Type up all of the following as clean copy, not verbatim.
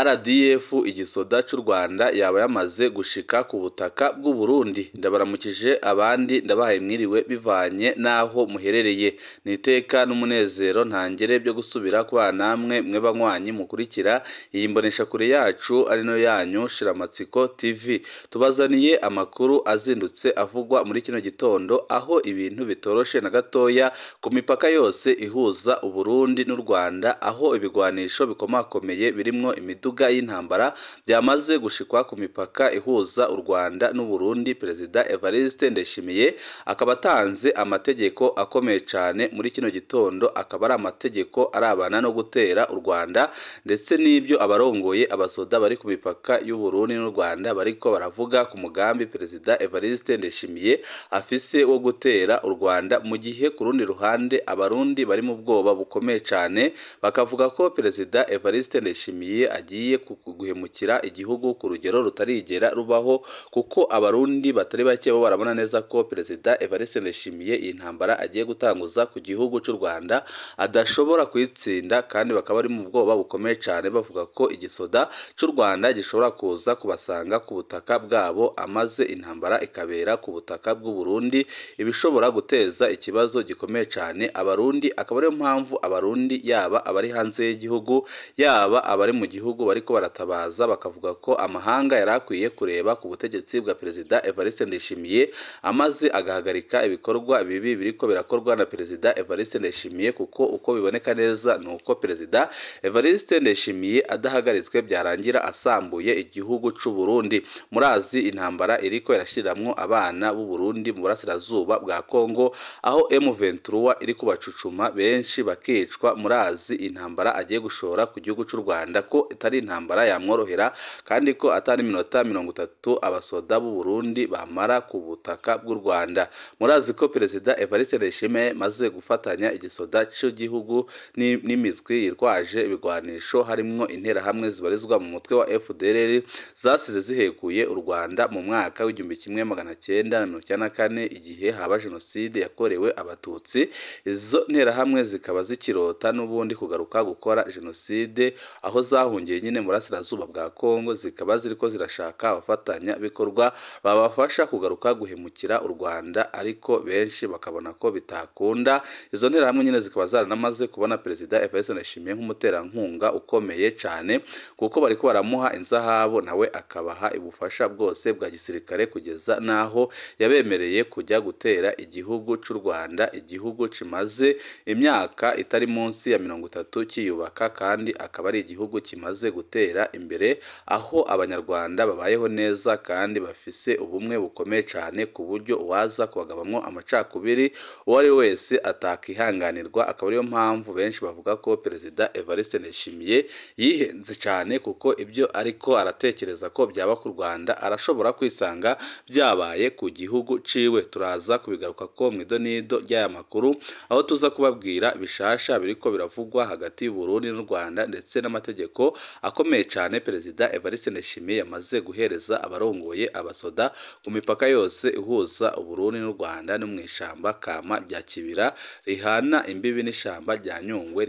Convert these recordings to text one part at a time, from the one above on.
RDF igisoda cy'u Rwanda yaba yamaze gushika ku butaka bw'u Burundi. Ndabaramukije abandi ndabahaye mwiriwe bivanye naho muherereye. Niteka n'umunezero ntangere byo gusubira kwa namwe mwe banywanyi mukurikira iyi mbonesha kure yacu ari no yanyu Shiramatsiko TV. Tubazaniye amakuru azindutse avugwa muri kino gitondo aho ibintu bitoroshe na gatoya ku mipaka yose ihuza u Burundi n'u Rwanda, aho ibigwanisho bikomakomeye birimwo imiduga y'intambara byamaze gushikwa ku mipaka ihuza u Rwanda n'u Burundi. Perezida Evariste Ndayishimiye akaba atanze amategeko akomeye cyane muri kino gitondo, akaba ari amategeko arabana no gutera u Rwanda ndetse n'ibyo abarongoye abasoda bari ku mipaka y'u Burundi n'u Rwanda bariko baravuga ku mugambi Perezida Evariste Ndayishimiye afise wo gutera u Rwanda, mu gihe ku rundi ruhande abarundi bari mu bwoba bukomeye cyane bakavuga ko Perezida Evariste Ndayishimiye agiye guhemukira igihugu ku rugero rutarigera rubaho, kuko abarundi batari bake bo barabona neza ko Perezida Evariste Ndayishimiye iyi ntambara agiye gutanguza ku gihugu cy'u Rwanda adashobora kwitsinda, kandi bakaba ari mu bwoba bukomeye cyane bavuga ko igisoda cy'u Rwanda gishobora kuza kubasanga ku butaka bwabo, amaze intambara ikabera ku butaka bw'u Burundi, ibishobora guteza ikibazo gikomeye cyane abarundi. Akaba ariyo mpamvu abarundi yaba abari hanze y'igihugu yaba abari mu gihugu bariko baratabaza bakavuga ko amahanga yarakwiye kureba ku butegetsi bwa Perezida Evariste Ndayishimiye, amaze agahagarika ibikorwa bibi biriko birakorwa na Perezida Evariste Ndayishimiye, kuko uko biboneka neza nuko Perezida Evariste Ndayishimiye adahagaritswe byarangira asambuye igihugu cy'u Burundi. Murazi intambara iriko irashiramwo abana b'u Burundi mu burasirazuba bwa Kongo, aho M23 iri kubacucuma benshi bakicwa. Murazi intambara agiye gushora ku gihugu cy'u Rwanda ko itari intambara yamworohera, kandi ko atari minota 30 abasoda b'u Burundi bamara ku butaka bw'u Rwanda. Murazi ko Perezida Evariste Ndayishimiye maze gufatanya igisoda cy'igihugu n'imitwe yitwaje ibigwanisho harimwo interahamwe zibarizwa mu mutwe wa FDLR zasize zihekuye u Rwanda mu mwaka w'1994 igihe haba jenoside yakorewe abatutsi. Izo nterahamwe zikaba zikirota n'ubundi kugaruka gukora jenoside, aho zahungiye nyine mu burasirazuba bwa Kongo, zikaba ziriko zirashaka abafatanya bikorwa babafasha kugaruka guhemukira u Rwanda, ariko benshi bakabona ko bitakunda. Izo nterahamwe nyine zikaba zaranamaze kubona Perezida Evariste Ndayishimiye nk'umuterankunga ukomeye cyane, kuko bariko baramuha inzahabu nawe akabaha ubufasha bwose bwa gisirikare, kugeza naho yabemereye kujya gutera igihugu cy'u Rwanda, igihugu kimaze imyaka itari munsi ya 30 kiyubaka, kandi akaba ari igihugu kimaze gutera imbere, aho abanyarwanda babayeho neza kandi bafise ubumwe bukomeye cyane, ku buryo uwaza kubagabamwo amacakubiri uwo ari wese atakihanganirwa. Akaba ariyo mpamvu benshi bavuga ko Perezida Evariste Ndayishimiye yihenze cyane, kuko ibyo ariko aratekereza ko byaba ku Rwanda arashobora kwisanga byabaye ku gihugu ciwe. Turaza kubigaruka ko mu idonido ry'aya makuru, aho tuza kubabwira bishasha biriko biravugwa hagati y'u Burundi n'u Rwanda, ndetse n'amategeko akomeye cyane Perezida Evariste Ndayishimiye yamaze guhereza abarongoye abasoda ku mipaka yose ihuza u Burundi n'u Rwanda, no mu ishamba kama rya Kibira rihana imbibi n'ishamba rya Nyungwe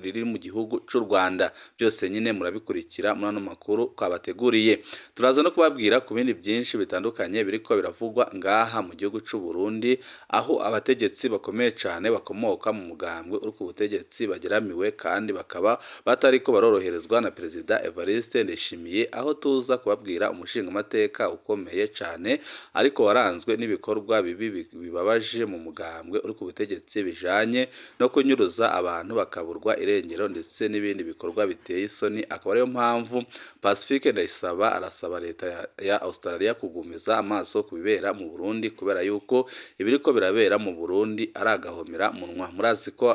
riri mu gihugu cy'u Rwanda. Byose nyine murabikurikira muri ano makuru twabateguriye. Turaza no kubabwira ku bindi byinshi bitandukanye biriko biravugwa ngaha mu gihugu cy'u Burundi, aho abategetsi bakomeye cyane bakomoka mu mugambwe uri ku butegetsi bageramiwe, kandi bakaba batariko baroroherezwa na Perezida Evariste Ndayishimiye, aho tuza kubabwira umushingamateka ukomeye cyane ariko waranzwe n'ibikorwa bibi bibabaje mu mugambwe uri ku butegetsi bijanye no kunyuruza abantu bakaburwa irengero, ndetse n'ibindi bikorwa biteye isoni. Akaba ariyo mpamvu Pacifique Ndayisaba arasaba leta ya Australia kugumiza amaso ku bibera mu Burundi, kubera yuko ibiriko birabera mu Burundi ari agahomera munwa. Murazi ko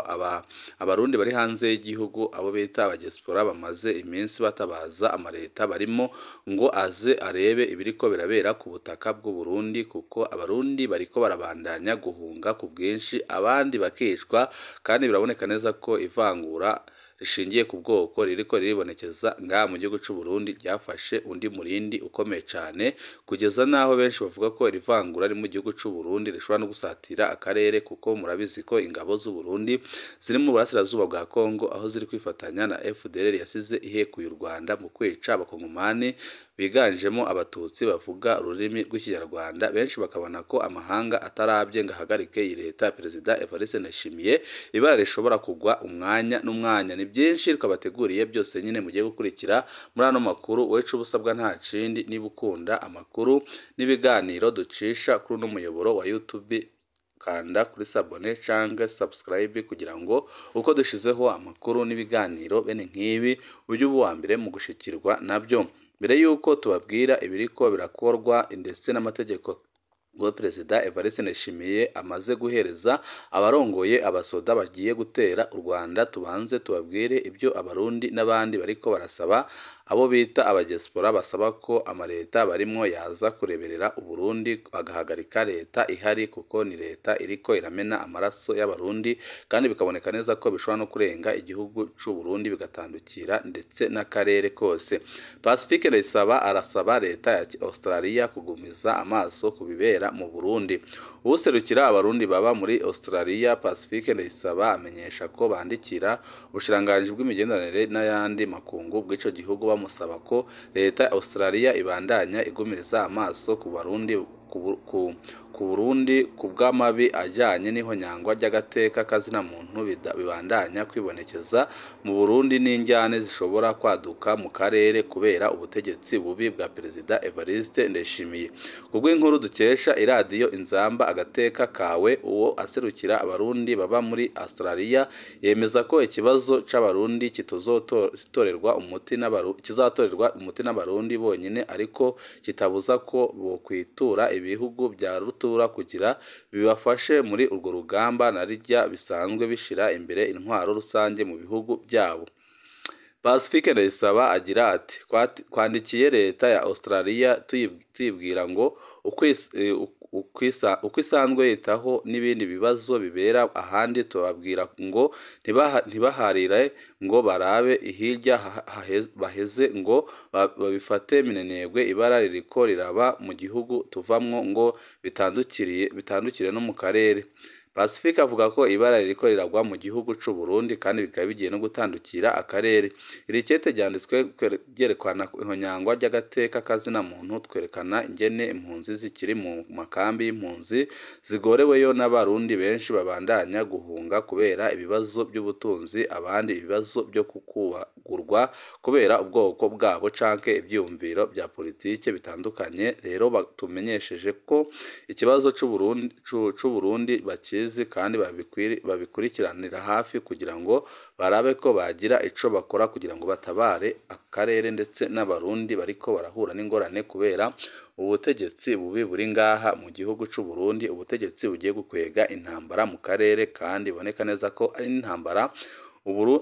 abarundi bari hanze y'igihugu abo bita abadiaspora bamaze iminsi batabaza amaleta barimo ngo aze arebe ibiriko birabera ku butaka bw'u Burundi, kuko abarundi bariko barabandanya guhunga ku bwinshi, abandi bakicwa, kandi biraboneka neza ko ivangura rishingiye ku bwoko ririko riribonekeza ngaha mu gihugu c'u Burundi ryafashe undi murindi ukomeye cyane kugeza naho benshi bavuga ko iri vangura ari mu gihugu c'u Burundi rishobora no gusatira akarere kuko murabizi ko ingabo z'u Burundi ziri mu burasirazuba bwa Kongo aho ziri kwifatanya na FDLR yasize ihekuye u Rwanda mu kwica abakongomani biganjemo abatutsi bavuga ururimi rw'ikinyarwanda. Benshi bakabona ko amahanga atarabye ngo ahagarike iyi leta ya Perezida Evariste Ndayishimiye ibara rishobora kugwa umwanya n'umwanya. Ni byinshi twabateguriye byose nyine mugiye gukurikira muri ano makuru. Wecu ubusabwa nta kindi niba ukunda amakuru n'ibiganiro ducisha kuri uno muyoboro wa YouTube kanda kuri sabone cyangwa subscribe kugira ngo uko dushizeho amakuru n'ibiganiro bene nk'ibi ujye uba uwa mbere mu gushikirwa nabyo. Mbere yuko tubabwira ibiriko birakorwa ndetse n'amategeko ngo Perezida Evariste Ndayishimiye amaze guhereza abarongoye abasoda bagiye gutera u Rwanda, tubanze tubabwire ibyo abarundi n'abandi bariko barasaba abo bita abadiaspora basaba ko amaleta barimwo yaza kureberera Uburundi bagahagarika leta ihari kuko ni leta iriko iramena amaraso y'abarundi kandi bikaboneka neza ko bishobora no kurenga igihugu c'u Burundi bigatandukira ndetse n'akarere kose. Pacifique arasaba leta ya Australia kugumiza amaso kubibera mu Burundi. Userukira abarundi baba muri Australia Pacifique Ndayisaba amenyesha ko bandikira ubushiranganji bw'imigenderanire n'ayandi makungu bw'ico gihugu bamusaba ko leta ya Australia ibandanya igumiriza amaso ku Barundi ku Burundi kubw'amabi ajyanye n'ihonyangwa ry'agateka kazina muntu bibandanya kwibonekeza mu Burundi n'injyane zishobora kwaduka mu karere kubera ubutegetsi bubi bwa Perezida Evariste Ndayishimiye. Kubwo inkuru dukesha iradiyo Inzamba agateka kawe, uwo aserukira abarundi baba muri Australia yemeza ko ikibazo c'abarundi kizatorerwa umuti n'abarundi bonyine, ariko kitabuza ko bokwitura ibihugu bya rutura kugira bibafashe muri urwo rugamba na rijya bisanzwe bishira imbere intwaro rusange mu bihugu byabo. Pacifique Ndayisaba agira ati twandikiye leta ya Australia tuyibwira ngo uko isanzwe yitaho n'ibindi bibazo bibera ahandi, tubabwira ngo ntibaharire ngo barabe hirya baheze ngo babifate minenegwe ibara ririko riraba mu gihugu tuvamwo ngo bitandukire no mu karere. Pacifique avuga ko ibara ririko riragwa mu gihugu c'u Burundi kandi bikaba bigiye no gutandukira akarere. Iri cete ryanditswe ryerekana ihonyangwa ry'agateka kazina muntu, twerekana ingene impunzi zikiri mu makambi y'impunzi zigoreweyo n'abarundi benshi babandanya guhunga kubera ibibazo by'ubutunzi, abandi ibibazo byo kukubagurwa kubera ubwoko bwabo canke ivyumviro bya politike bitandukanye. Rero batumenyesheje ko ikibazo c'u Burundi bakizi kandi babikurikiranira hafi kugira ngo barabe ko bagira ico bakora kugira ngo batabare akarere ndetse n'abarundi bariko barahura n'ingorane kubera ubutegetsi bubi buri ngaha mu gihugu c'u Burundi, ubutegetsi bugiye gukwega intambara mu karere kandi boneka neza ko ari intambara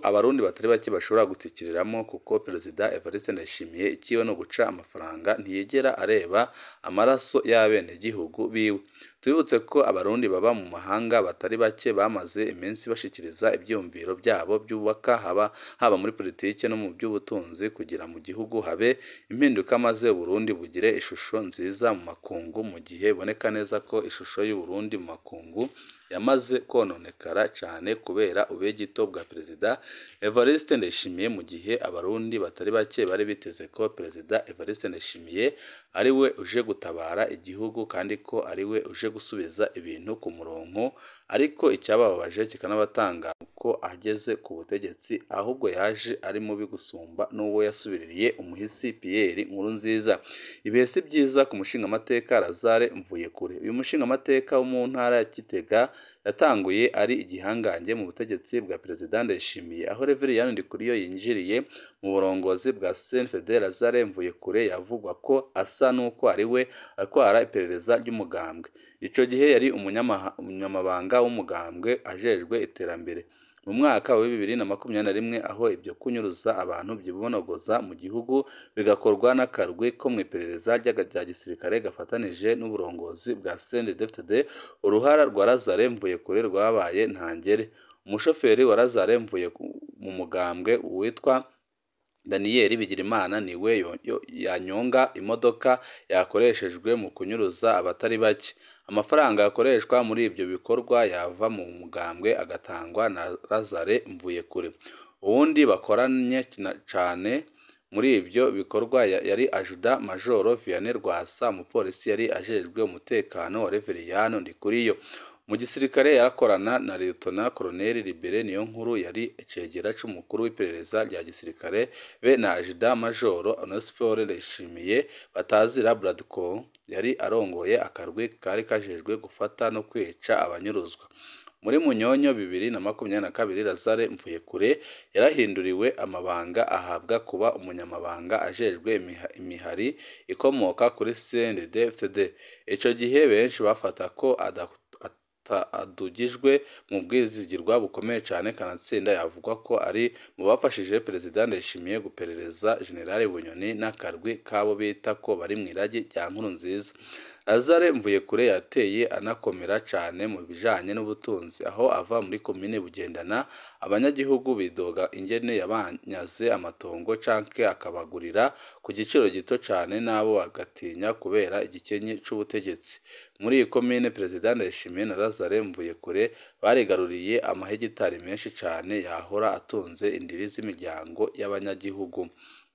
abarundi batari bake bashobora gutikiriramo kuko Perezida Evariste Ndayishimiye ikiwe no guca amafaranga ntiyigera areba amaraso y'abene gihugu biwe. Twibutse ko abarundi baba mu mahanga batari bake bamaze iminsi bashikiriza ibyumviro byabo byubaka haba muri politike no mu by'ubutunzi kugira mu gihugu habe impinduka maze Burundi bugire ishusho nziza mu makungu, mu gihe boneka neza ko ishusho y'u Burundi mu makungu yamaze kononekara cyane kubera ubegito bwa Perezida Evariste Ndayishimiye, mu gihe abarundi batari bake bari biteze ko Perezida Evariste Ndayishimiye ari we uje gutabara igihugu kandi ko ari we uje gusubiza ibintu ku murongo, ariko icyabababaje kikanabatanga ko ageze ku butegetsi ahubwo yaje ari mubi gusumba n'uwo yasubiririye umuhisi Pierre Nkurunziza. Ibihe si byiza ku mushingamateka Lazare Mvuyekure. Uyu mushingamateka wo mu ntara ya Gitega yatanguye ari igihangange mu butegetsi bwa Perezida Ndayishimiye, aho Reverien Ndikuriyo yinjiriye mu burongozi bwa CNFD. Lazare Mvuyekure yavugwa ko asa n'uko ari we atwara iperereza ry'umugambwe. Ico gihe yari umunyamabanga w'umugambwe ajejwe iterambere. Mu mwaka wa 2021 aho ibyo kunyuruza abantu byibonogoza mu gihugu bigakorwa n'akarwi ko mu iperereza rya gisirikare gafatanije n'uburongozi bwa CNDD-FDD, uruhara rwa Lazare Mvuyekure rwabaye ntangere. umushoferi wa Lazare mvuye mu mugambwe witwa Daniel Bigirimana niwe yanyonga imodoka yakoreshejwe mu kunyuruza abatari bake. Amafaranga yakoreshwa muri ibyo bikorwa yava mu mugambwe agatangwa na Lazare Mvuyekure. Uwundi bakoranye cyane muri ibyo bikorwa yari Ajuda Majoro Vianney Rwasa, umupolisi yari ajejwe umutekano wa Reveriyano Ndikuriyo. Mu gisirikare yarakorana na Lieutenant Colonel Libere Niyonkuru yari icegera c'umukuru w'iperereza rya gisirikare be na Ajuda Majoro Onesphore Ndayishimiye batazira Bradco yari arongoye akarwi kari kajejwe gufata no kwica abanyuruzwa. Muri Munyonyo 2022 Lazare Mvuyekure yarahinduriwe amabanga ahabwa kuba umunyamabanga ajejwe imihari ikomoka kuri CNDD-FDD. Ico gihe benshi bafata ko adugijwe mu bwizigirwa bukomeye cyane, kanatsinda yavugwa ko ari mu bafashije Perezida Ndayishimiye guperereza General Bunyoni n'akarwi kabo bita ko bari mu iragi rya Nkurunziza. Lazare Mvuyekure yateye anakomera cyane mu bijanye n'ubutunzi, aho ava muri komine Bugendana abanyagihugu bidoga ingene yabanyaze amatongo canke akabagurira ku giciro gito cyane nabo bagatinya kubera igikenye c'ubutegetsi. Muri iyi komine Perezida Ndayishimiye na Lazare Mvuyekure barigaruriye amahegitari menshi cyane yahora atunze indiri z'imiryango y'abanyagihugu.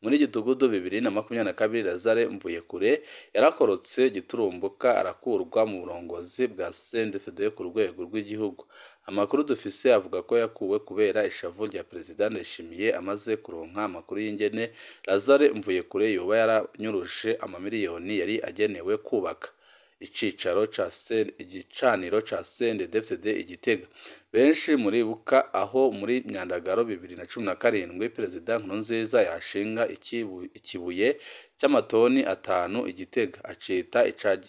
Muri Gitugudu 2022 Lazare Mvuyekure yarakorotse giturumbuka arakurwa mu burongozi bwa CNDD-FDD ku rwego rw'igihugu. Amakuru dufise avuga ko yakuwe kubera ishavu rya Perezida Ndayishimiye amaze kuronka amakuru y'ingene Lazare Mvuyekure yoba yaranyuruje amamiliyoni yari agenewe kubaka igicaniro ca CNDD-FDD Igitega. Benshi muribuka aho muri Myandagaro 2017 Perezida Nkurunziza yashinga ikibuye cy'amatoni 5 Igitega acita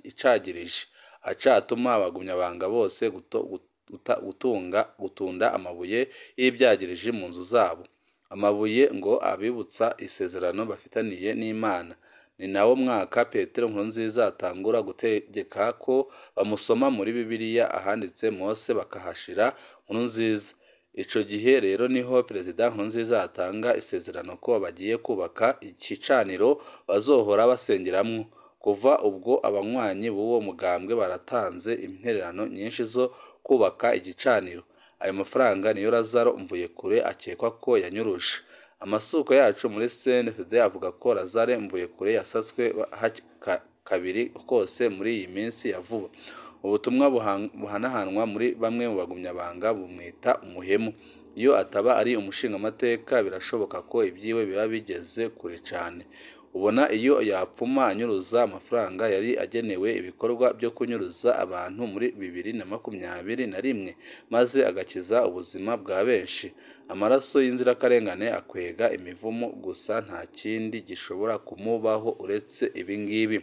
icagirije, acatuma abagumyabanga bose gutunda amabuye y'ibyagirije mu nzu zabo. Amabuye ngo abibutsa isezerano bafitaniye n'Imana. Ni nawo mwaka Petero Nkurunziza atangura gutegeka ko bamusoma muri Bibiliya ahanditse Mose bakahashira Nkurunziza. Ico gihe rero niho Perezida Nkurunziza atanga isezerano ko bagiye kubaka igicaniro bazohora basengeramwo. Kuva ubwo abanywanyi b'uwo mugambwe baratanze intererano nyinshi zo kubaka igicaniro. Ayo mafaranga niyo Lazare Mvuyekure akekwa ko yanyuruje. Amasuko yacu muri CNDD-FDD avuga ko Lazare Mvuyekure yasatswe kabiri kose muri iyi minsi ya vuba. Ubutumwa buhanahanwa muri bamwe mu bagumyabanga bumwita umuhemu. Iyo ataba ari umushingamateka birashoboka ko ibyiwe biba bigeze kure cyane. Ubona iyo yapfuma anyuruza amafaranga yari agenewe ibikorwa byo kunyuruza abantu muri 2021 maze agakiza ubuzima bwa benshi. Amaraso y'inzirakarengane akwega imivumo gusa nta kindi gishobora kumubaho uretse ibingibi.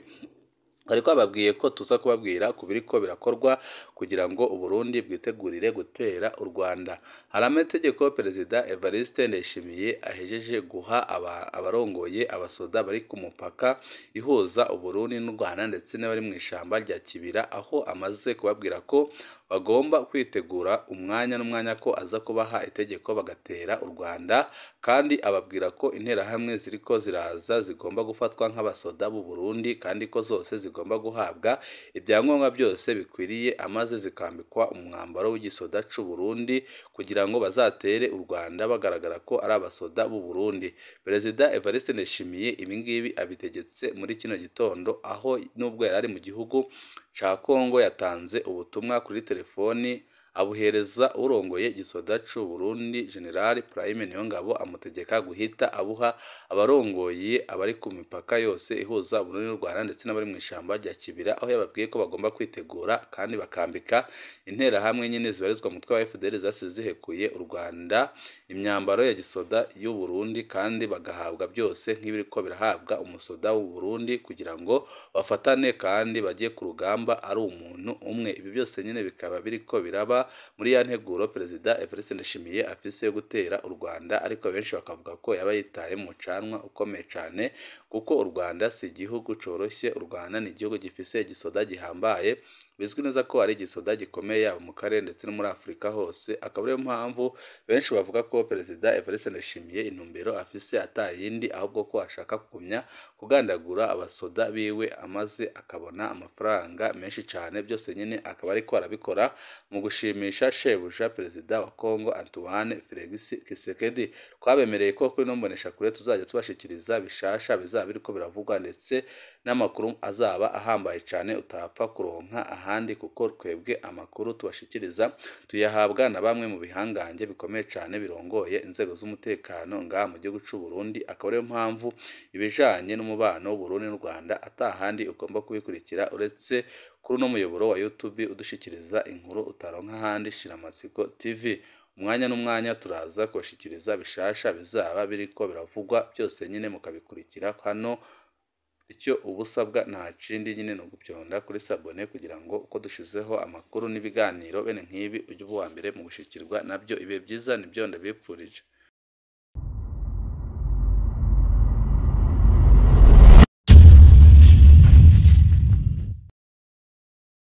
Ariko ababwiye ko tuza kubabwira kubiriko birakorwa kugira ngo Uburundi bwitegurire gutera Urwanda. Hari amategeko Perezida Evariste Ndayishimiye ahejeje guha abarongoye abasoda bari ku mupaka ihuza Uburundi n'u Rwanda ndetse n'abari mu ishamba rya Kibira, aho amaze kubabwira ko bagomba kwitegura umwanya n'umwanya ko aza kubaha itegeko bagatera u Rwanda, kandi ababwira ko interahamwe ziriko ziraza zigomba gufatwa nk'abasoda b'u Burundi kandi ko zose zigomba guhabwa ibyangombwa byose bikwiriye amaze zikambikwa umwambaro w'igisoda c'u Burundi kugira ngo bazatere u Rwanda bagaragara ko ari abasoda b'u Burundi. Perezida Evariste Ndayishimiye ibingibi abitegetse muri kino gitondo, aho nubwo yari ari mu gihugu ca Kongo yatanze ubutumwa kuri telefoni abuhereza urongoye gisoda c'u Burundi General Prime Niyongabo amutegeka guhita abuha abarongoye abari ku mipaka yose ihuza Burundi n'u Rwanda ndetse n'abari mu ishamba rya Kibira, aho yababwiye ko bagomba kwitegura kandi bakambika interahamwe nyine zibarizwa mu mutwe wa FDL zasize zihekuye u Rwanda imyambaro ya gisoda y'u Burundi, kandi bagahabwa byose nk'ibiriko birahabwa umusoda w'u Burundi kugira ngo bafatane kandi bagiye ku rugamba ari umuntu umwe. Ibi byose nyine bikaba biriko biraba muri ya nteguro Perezida Evariste Ndayishimiye afise yo gutera u Rwanda, ariko benshi bakavuga ko yaba yitaye mu canwa ukomeye cyane kuko u Rwanda si igihugu coroshye. U Rwanda ni igihugu gifise igisoda gihambaye, bizwi neza ko ari igisoda gikomeye yaba mu karere ndetse no muri Afurika hose. Akaba ariyo mpamvu benshi bavuga ko Perezida Evariste Ndayishimiye intumbero afise atayindi ahubwo ko ashaka kugumya kugandagura abasoda biwe, amaze akabona amafaranga menshi cyane. Byose nyine akaba ariko arabikora mu gushimisha shebuja Perezida wa Kongo Antoine Felix Tshisekedi. Twabemereye ko kuri nombonesha kure tuzajya tubashikiriza bishasha bizaba biriko biravugwa, ndetse n'amakuru azaba ahambaye cyane utapfa kuronka ahandi, kuko twebwe amakuru tubashikiriza tuyahabwa na bamwe mu bihangange bikomeye cyane birongoye inzego z'umutekano ngaha mu gihugu cy'u Burundi. Akaba ariyo mpamvu ibijanye n'umubano w'u Burundi n'u Rwanda atahandi ugomba kubikurikira uretse kuri uno muyoboro wa YouTube udushikiriza inkuru utaronka ahandi, Shiramatsiko TV. Umwanya n'umwanya turaza kubashikiriza bishasha bizaba biriko biravugwa, byose nyine mukabikurikira hano. Icyo ubusabwa nta kindi nyine no gupyonda kuri sabone kugira ngo uko dushizeho amakuru n'ibiganiro bene nk'ibi ujye uba uwa mbere mu gushikirwa nabyo. Ibe byiza nibyo ndabipfurije.